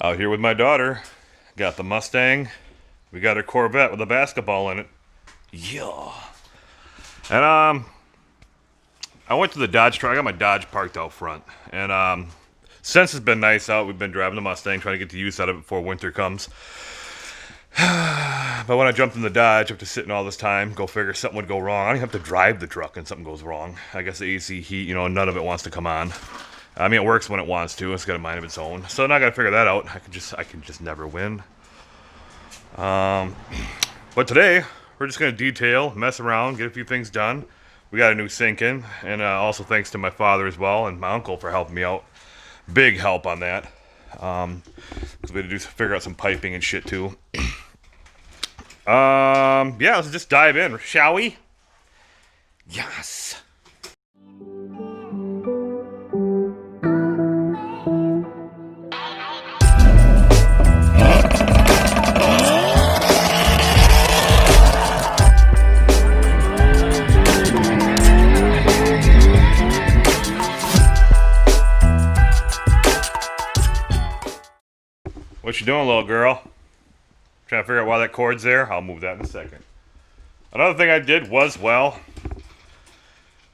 Out here with my daughter. Got the Mustang. We got a Corvette with a basketball in it. Yeah. And I went to the Dodge truck. I got my Dodge parked out front. And since it's been nice out, we've been driving the Mustang, trying to get the use out of it before winter comes. But when I jumped in the Dodge after sitting all this time, go figure, something would go wrong. I don't even have to drive the truck and something goes wrong. I guess the AC heat, none of it wants to come on. I mean, it works when it wants to. It's got a mind of its own. So now I gotta figure that out. I can just never win. But today we're just gonna detail, mess around, get a few things done. We got a new sink in, and also thanks to my father as well and my uncle for helping me out. Big help on that. Because we had to figure out some piping and shit too. Yeah, let's just dive in, shall we? Yes. What you doing, little girl? Trying to figure out why that cord's there? I'll move that in a second. Another thing I did was, well,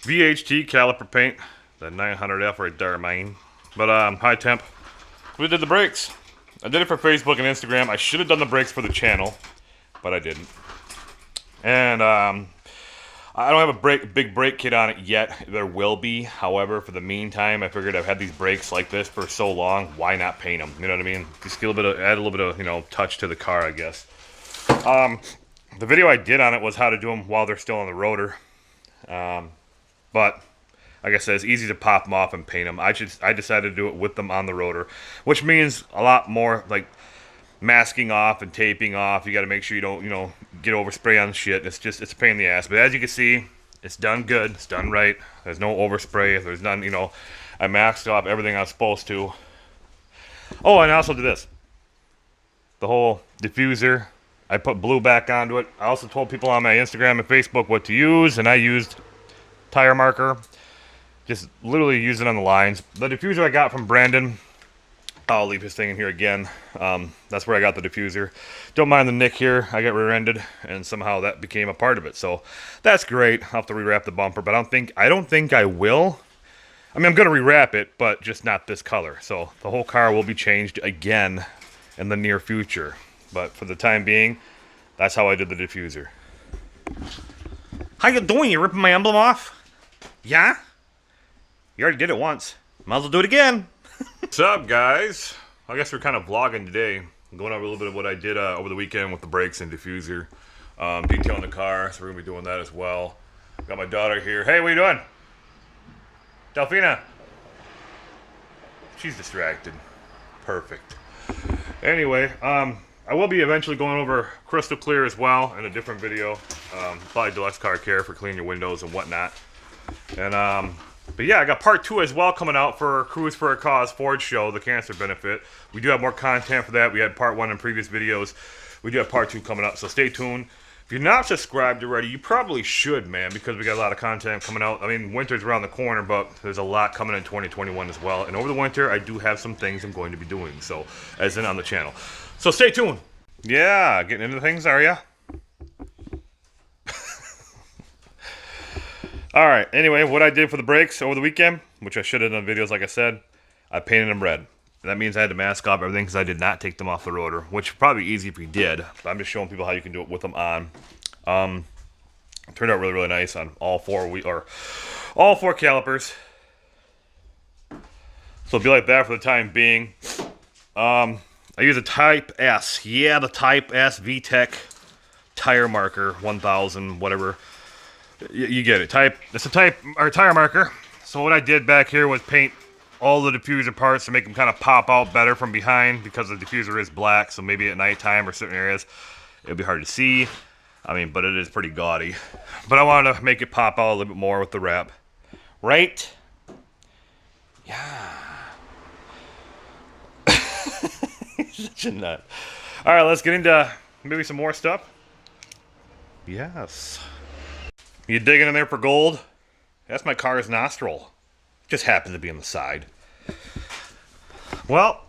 VHT caliper paint. That 900F right there, man. But, high temp. We did the brakes. I did it for Facebook and Instagram. I should have done the brakes for the channel, but I didn't. And, I don't have a big brake kit on it yet. There will be. However, for the meantime, I figured I've had these brakes like this for so long. Why not paint them? You know what I mean? Just add a little bit of, touch to the car, I guess. The video I did on it was how to do them while they're still on the rotor. But like I said, it's easy to pop them off and paint them. I decided to do it with them on the rotor, which means a lot more like masking off and taping off. You got to make sure you don't, get overspray on shit. It's a pain in the ass. But as you can see, it's done good. It's done right. There's no overspray. There's none, I masked off everything I was supposed to. Oh, and I also did this. The whole diffuser. I put blue back onto it. I also told people on my Instagram and Facebook what to use, and I used tire marker. Just literally use it on the lines. The diffuser I got from Brandon. I'll leave his thing in here again. That's where I got the diffuser. Don't mind the nick here. I got rear-ended, and somehow that became a part of it. So that's great. I'll have to rewrap the bumper, but I don't think I will. I mean, I'm gonna rewrap it, but just not this color. So the whole car will be changed again in the near future. But for the time being, that's how I did the diffuser. How you doing? You ripping my emblem off? Yeah? You already did it once. Might as well do it again. What's up, guys? I guess we're kind of vlogging today. I'm going over a little bit of what I did over the weekend with the brakes and diffuser. Detailing the car, so we're going to be doing that as well. Got my daughter here. Hey, what are you doing? Delphina. She's distracted. Perfect. Anyway, I will be eventually going over Crystal Clear as well in a different video. Probably Deluxe Car Care for cleaning your windows and whatnot. And, but yeah, I got part 2 as well coming out for Cruise for a Cause Ford show, the cancer benefit. We do have more content for that. We had part 1 in previous videos. We do have part 2 coming up, so stay tuned. If you're not subscribed already, you probably should, man, because we got a lot of content coming out. I mean, winter's around the corner, but there's a lot coming in 2021 as well. And over the winter, I do have some things I'm going to be doing, so as in on the channel. So stay tuned. Yeah, getting into things, are ya? Alright, anyway, what I did for the brakes over the weekend, which I should have done videos like I said, I painted them red. And that means I had to mask off everything because I did not take them off the rotor, which would probably be easy if you did. But I'm just showing people how you can do it with them on. It turned out really, really nice on all four calipers. So it'll be like that for the time being. I use a Type S. Yeah, the Type S VTEC tire marker 1000, whatever. You get it. It's a tire marker. So what I did back here was paint all the diffuser parts to make them kind of pop out better from behind because the diffuser is black. So maybe at nighttime or certain areas, it'll be hard to see. I mean, but it is pretty gaudy. But I wanted to make it pop out a little bit more with the wrap. Right? Yeah. Such a nut. All right, let's get into maybe some more stuff. Yes. You digging in there for gold? That's my car's nostril. Just happens to be on the side. Well,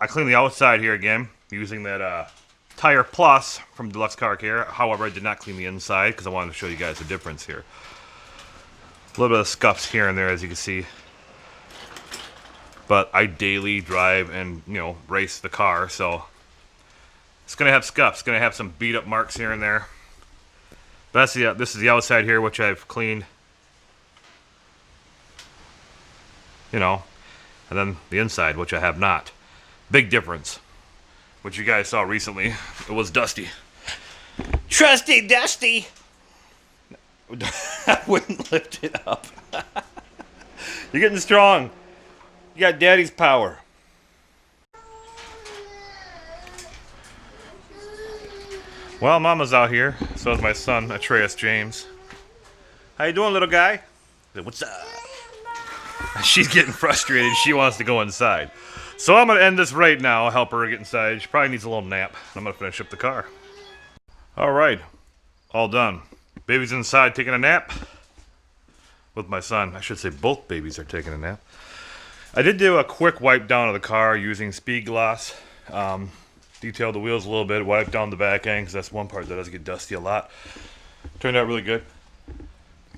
I cleaned the outside here again using that Tire Plus from Deluxe Car Care. However, I did not clean the inside because I wanted to show you guys the difference here. A little bit of scuffs here and there, as you can see. But I daily drive and, you know, race the car, so it's gonna have scuffs. It's gonna have some beat up marks here and there. But that's this is the outside here, which I've cleaned. You know, and then the inside, which I have not. Big difference. Which you guys saw recently. It was dusty. Trusty Dusty! I wouldn't lift it up. You're getting strong. You got daddy's power. Well, Mama's out here. So is my son, Atreus James. How you doing, little guy? What's up? She's getting frustrated. She wants to go inside. So I'm going to end this right now. Help her get inside. She probably needs a little nap. I'm going to finish up the car. All right. All done. Baby's inside taking a nap with my son. I should say both babies are taking a nap. I did do a quick wipe down of the car using speed gloss. Detailed the wheels a little bit, wiped down the back end because that's one part that does get dusty a lot. Turned out really good.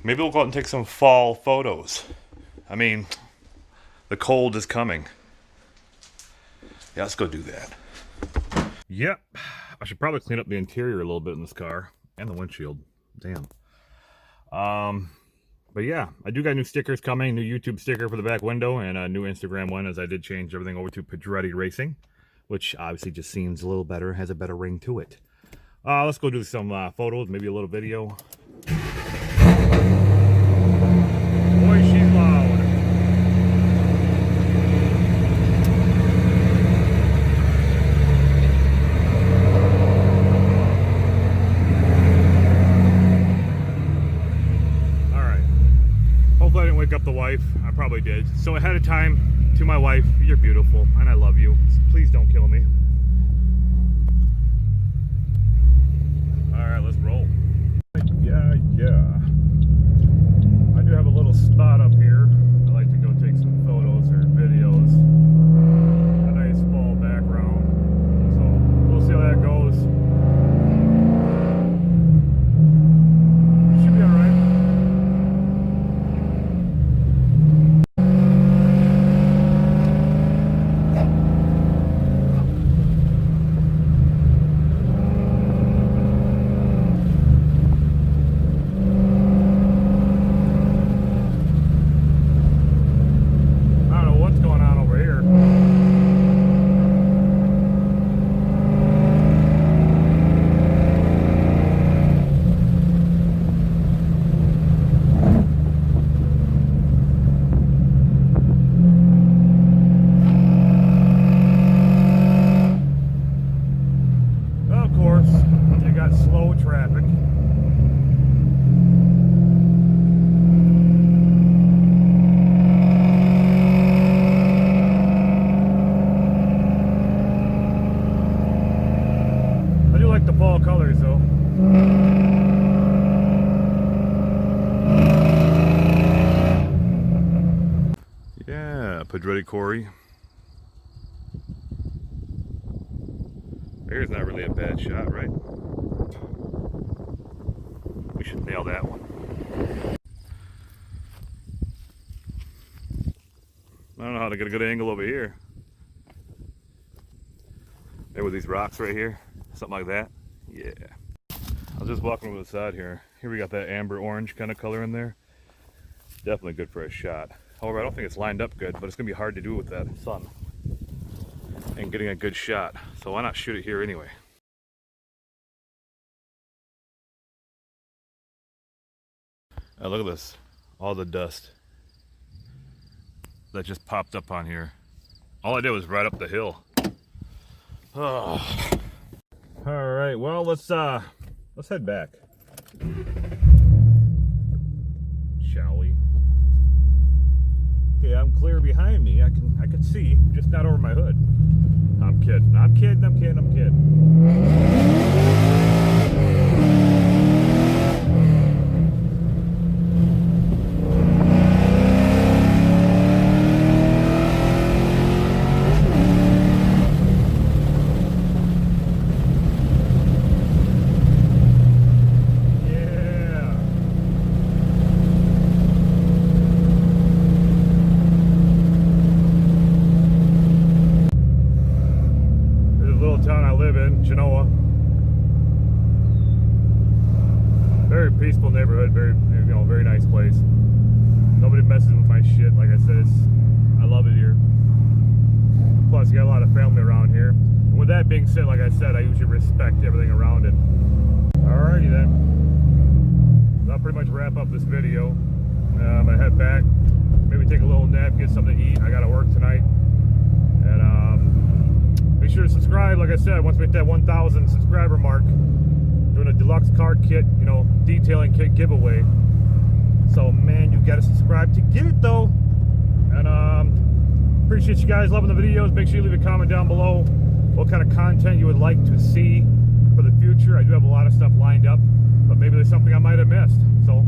Maybe we'll go out and take some fall photos. I mean, the cold is coming. Yeah, let's go do that. Yep. I should probably clean up the interior a little bit in this car. And the windshield. Damn. But yeah, I do got new stickers coming. New YouTube sticker for the back window. And a new Instagram one, as I did change everything over to Pedretti Racing. Which obviously just seems a little better. Has a better ring to it. Let's go do some photos. Maybe a little video. Boy, she's loud. I didn't wake up the wife. I probably did. So ahead of time, to my wife, you're beautiful and I love you. Please don't kill me. Alright, let's roll. Yeah. I do have a little spot up here. I like to go take some photos or videos. A nice fall background. So we'll see how that goes. Should be alright. Colors though. Yeah, Pedretti Corey. There's not really a bad shot, right? We should nail that one. I don't know how to get a good angle over here. There with these rocks right here, something like that. Yeah. I was just walking over the side here. Here we got that amber orange kind of color in there. Definitely good for a shot. However, I don't think it's lined up good, but it's going to be hard to do with that sun and getting a good shot. So why not shoot it here anyway? Now look at this. All the dust that just popped up on here. All I did was ride up the hill. Oh. All right, well, let's head back. Shall we? Okay, I'm clear behind me. I can see, just not over my hood. I'm kidding. I'm kidding. in Genoa. Very peaceful neighborhood, very nice place. Nobody messes with my shit. Like I said, I love it here. Plus, you got a lot of family around here. And with that being said, like I said, I usually respect everything around it. Alrighty then. I'll pretty much wrap up this video. I'm gonna head back, maybe take a little nap, get something to eat. I gotta work tonight. And make sure to subscribe. Like I said, once we hit that 1,000 subscriber mark, doing a deluxe car kit, detailing kit giveaway. So man, you gotta subscribe to get it though. And appreciate you guys loving the videos. Make sure you leave a comment down below what kind of content you would like to see for the future. I do have a lot of stuff lined up, but maybe there's something I might have missed. So